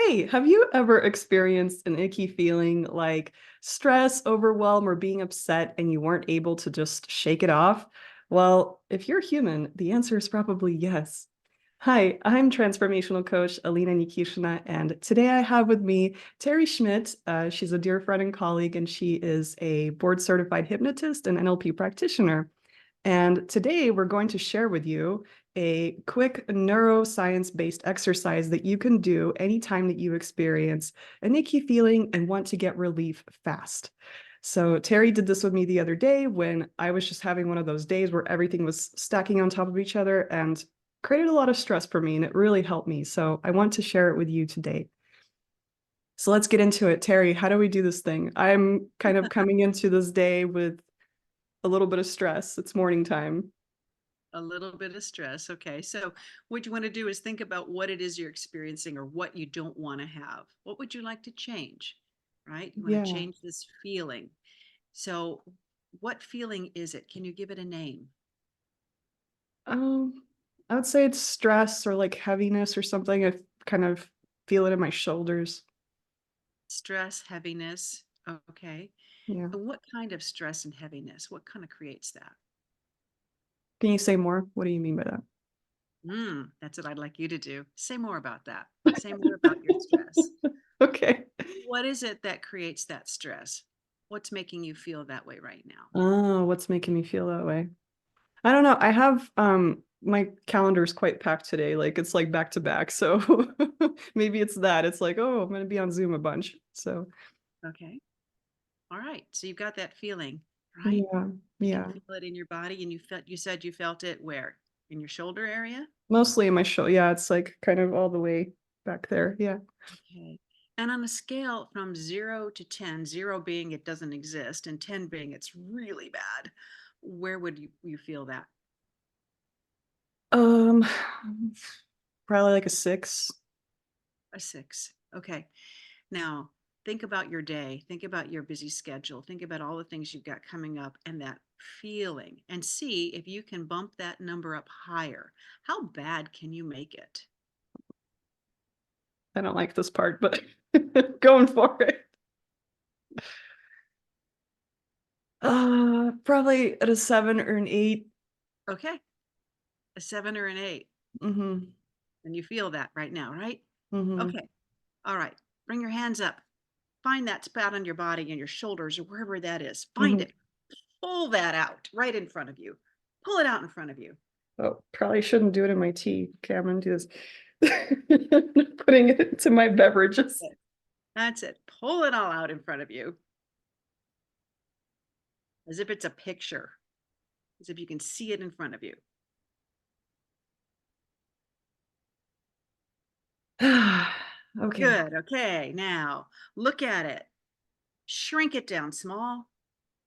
Hey, have you ever experienced an icky feeling like stress, overwhelm, or being upset and you weren't able to just shake it off? Well, if you're human, the answer is probably yes. Hi, I'm Transformational Coach Alina Nikishina, and today I have with me Terri Schmidt. She's a dear friend and colleague, and she is a board certified hypnotist and NLP practitioner. And today we're going to share with you a quick neuroscience-based exercise that you can do anytime that you experience an icky feeling and want to get relief fast. So Terri did this with me the other day when I was just having one of those days where everything was stacking on top of each other and created a lot of stress for me, and it really helped me. So I want to share it with you today. So let's get into it. Terri, how do we do this thing? I'm kind of coming into this day with a little bit of stress. It's morning time. A little bit of stress. Okay. So, what you want to do is think about what it is you're experiencing or what you don't want to have. What would you like to change? Right? You want to Yeah. change this feeling. So, what feeling is it? Can you give it a name? Um, I would say it's stress or like heaviness or something. I kind of feel it in my shoulders. Stress, heaviness. Okay. Yeah. And what kind of stress and heaviness? What kind of creates that? Can you say more? What do you mean by That's what I'd like you to do. Say more about that. that? Say more about your stress. Okay. What is it that creates that stress? What's making you feel that way right now? Oh, what's making me feel that way? I don't know. I have my calendar's quite packed today. Like it's like back to back. So maybe it's that. It's like, oh, I'm gonna be on Zoom a bunch. So Okay. All right. So you've got that feeling, right? yeah, You can yeah. feel it in your body and you said you felt it where? In your shoulder area? Mostly in my shoulder. Yeah, it's like kind of all the way back there. Yeah. Okay. And on a scale from 0 to 10, 0 being it doesn't exist and 10 being it's really bad, where would you feel that? Um, probably like a 6. A 6. Okay. Now, think about your day. Think about your busy schedule. Think about all the things you've got coming up and that feeling and see if you can bump that number up higher. How bad can you make it? I don't like this part, but going for it. Probably at a 7 or an 8. Okay. A 7 or an 8. Mm-hmm. And you feel that right now, right? Mm-hmm. Okay. All right. Bring your hands up. Find that spot on your body and your shoulders or wherever that is. Find Mm-hmm. it. Pull that out right in front of you. Pull it out in front of you. Oh, probably shouldn't do it in my tea. Okay, I'm gonna do this. Putting it into my beverages. That's it. Pull it all out in front of you as if it's a picture, as if you can see it in front of you. Okay. Good. Okay. Now look at it. Shrink it down small.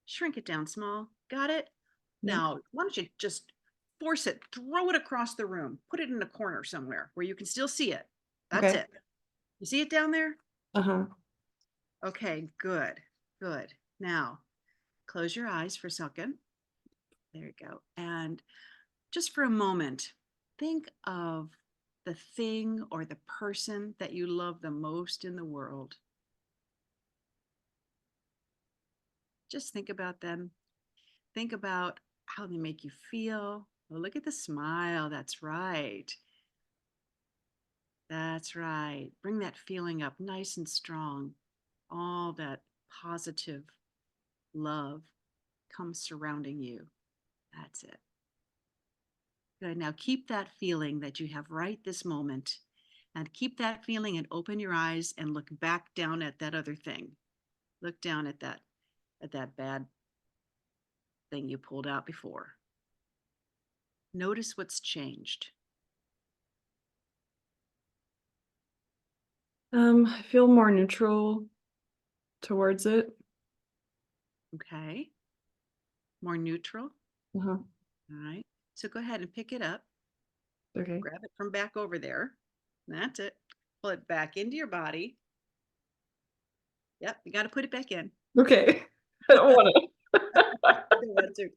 Shrink it down small. Got it? Yeah. Now, why don't you just force it, throw it across the room, put it in a corner somewhere where you can still see it. That's Okay. it. You see it down there? Uh-huh. Okay, good. Good. Now, close your eyes for a second. There you go. And just for a moment, think of the thing or the person that you love the most in the world. Just think about them. Think about how they make you feel. Oh, look at the smile. That's right. That's right. Bring that feeling up nice and strong. All that positive love comes surrounding you. That's it. Good. Now keep that feeling that you have right this moment and keep that feeling and open your eyes and look back down at that other thing. Look down at that bad thing you pulled out before. Notice what's changed. I feel more neutral towards it. Okay. More neutral. Uh-huh. All right. So go ahead and pick it up. Okay. Grab it from back over there. That's it. Pull it back into your body. Yep, you got to put it back in. Okay. I don't want to. You don't want to.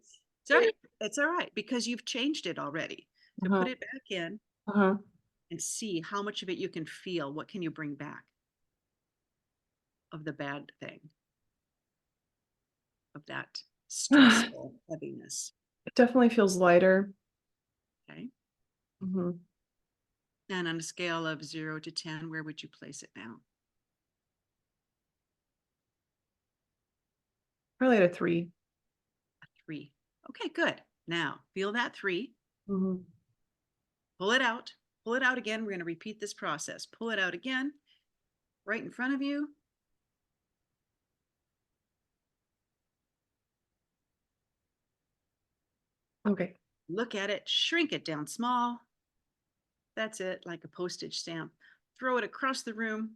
It's all right. It's all right because you've changed it already. So Uh-huh. put it back in. Uh-huh. and see how much of it you can feel. What can you bring back of the bad thing, of that It stressful heaviness? definitely feels lighter. Okay. Hmm. And on a scale of 0 to 10, where would you place it now? Probably at a 3. A 3. Okay, good. Now feel that 3. Hmm. Pull it out. Pull it out again. We're going to repeat this process. Pull it out again, right in front of you. Okay. Look at it, shrink it down small. That's it, like a postage stamp. Throw it across the room.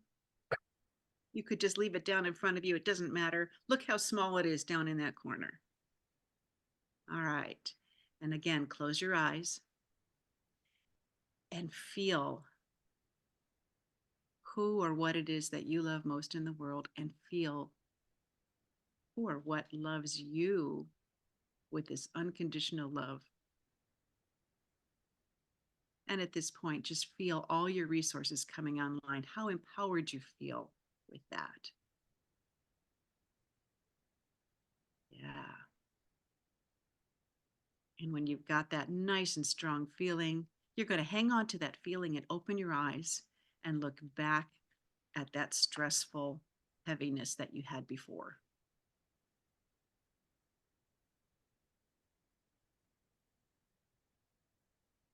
You could just leave it down in front of you. It doesn't matter. Look how small it is down in that corner. All right. And again, close your eyes and feel who or what it is that you love most in the world, and feel who or what loves you with this unconditional love. And at this point, just feel all your resources coming online, how empowered you feel with that. Yeah. And when you've got that nice and strong feeling, you're going to hang on to that feeling and open your eyes and look back at that stressful heaviness that you had before.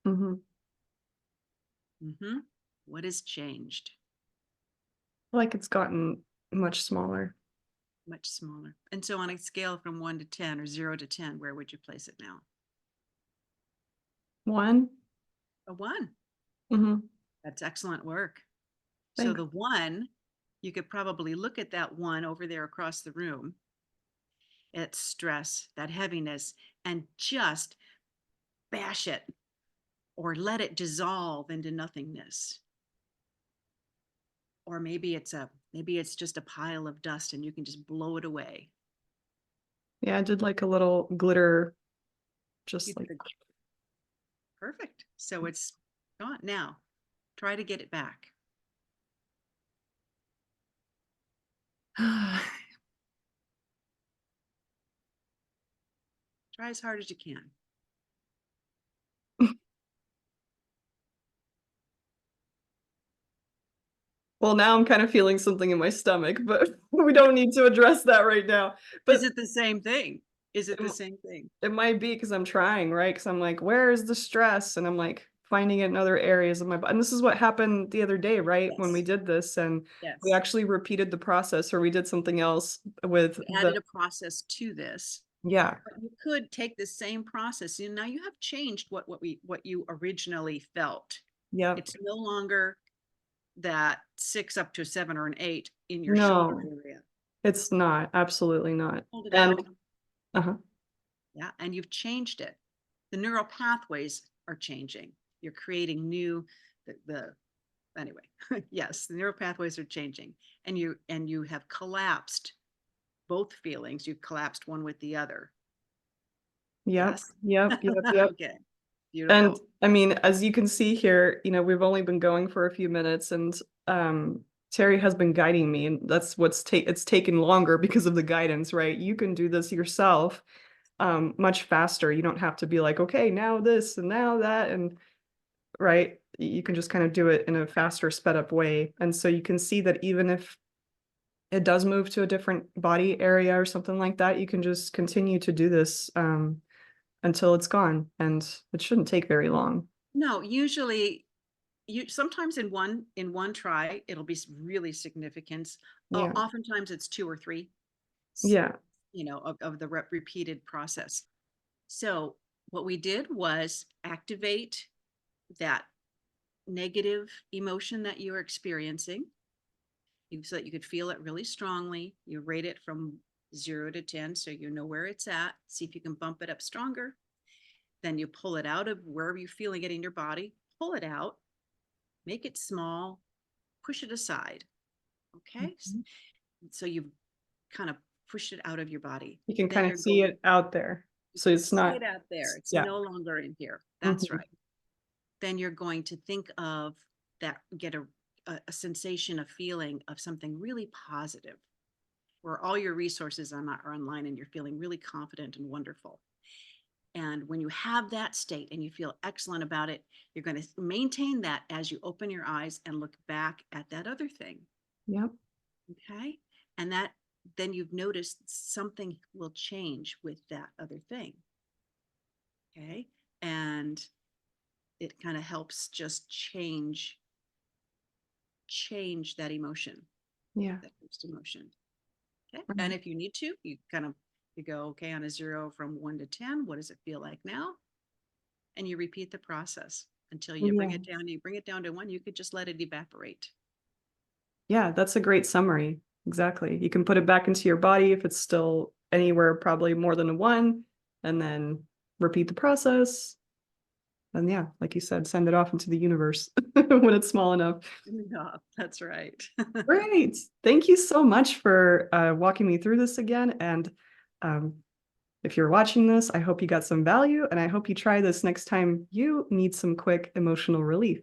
Hmm. What has changed? Like it's gotten much smaller. Much smaller. And so on a scale from 1 to 10 or 0 to 10, where would you place it now? 1. A 1. Hmm. That's excellent work. So Thanks. the 1, you could probably look at that 1 over there across the room, at stress, that heaviness, and just bash it or let it dissolve into nothingness. Or maybe it's just a pile of dust and you can just blow it away. Yeah, I did like a little glitter, You just did like. the perfect. So it's gone. Now try to get it back. Try as hard as you can. Well, now I'm kind of feeling something in my stomach, but we don't need to address that right now. Is But it the same thing? Is it it, the m- same thing? it might be because I'm trying, right? Because I'm like, where is the stress? And I'm like finding it in other areas of my body. And this is what happened the other day, right? When we Yes. did this, and we Yes. actually repeated the process, or we did something else with We the, added a process to this. yeah, But you could take the same process. Now you have changed what you originally felt. yep. It's no longer that 6 up to 7 or an 8 in your shoulder No, area. it's not. Absolutely not. Hold it And out. uh-huh. Yeah. And you've changed it. The neural pathways are changing. You're creating new, the anyway, yes, the neural pathways are changing. And you have collapsed both feelings. You've collapsed one with the other. Yep, Yes. yep, yep, yep. Okay. And Beautiful. I mean, as you can see here, we've only been going for a few minutes, and Terri has been guiding me, and that's it's taken longer because of the guidance, right? You can do this yourself much faster. You don't have to be like, okay, now this and now that, and right? You can just kind of do it in a faster, sped up way. And so you can see that even if it does move to a different body area or something like that, you can just continue to do this until it's gone, and it shouldn't take very long. No, usually you sometimes in one try it'll be really significant. Yeah. Oftentimes it's 2 or 3, Yeah. of the repeated process. So what we did was activate that negative emotion that you're experiencing, so that you could feel it really strongly. You rate it from 0 to 10, so you know where it's at. See if you can bump it up stronger. Then you pull it out of wherever you're feeling it in your body. Pull it out, make it small, push it aside. Okay. Mhm. So you've kind of pushed it out of your body. You can Then kind of you're see going, it out there. you So can it's see not, it out there. It's yeah. no longer in here. That's Mhm. right. Then you're going to think of get a sensation, a feeling of something really positive, where all your resources are online and you're feeling really confident and wonderful. And when you have that state and you feel excellent about it, you're going to maintain that as you open your eyes and look back at that other thing. Yep. Okay. And then you've noticed something will change with that other thing. Okay. And it kind of helps just change that emotion. Yeah. That first emotion. Okay. Right. And if you need to, you go, okay, on a 0 from 1 to 10, what does it feel like now? And you repeat the process until you bring Yeah. it down. You bring it down to 1, you could just let it evaporate. Yeah, that's a great summary. Exactly. You can put it back into your body if it's still anywhere, probably more than a 1, and then repeat the process. And yeah, like you said, send it off into the universe when it's small enough. Yeah, that's right. Great. Thank you so much for walking me through this again. And if you're watching this, I hope you got some value, and I hope you try this next time you need some quick emotional relief.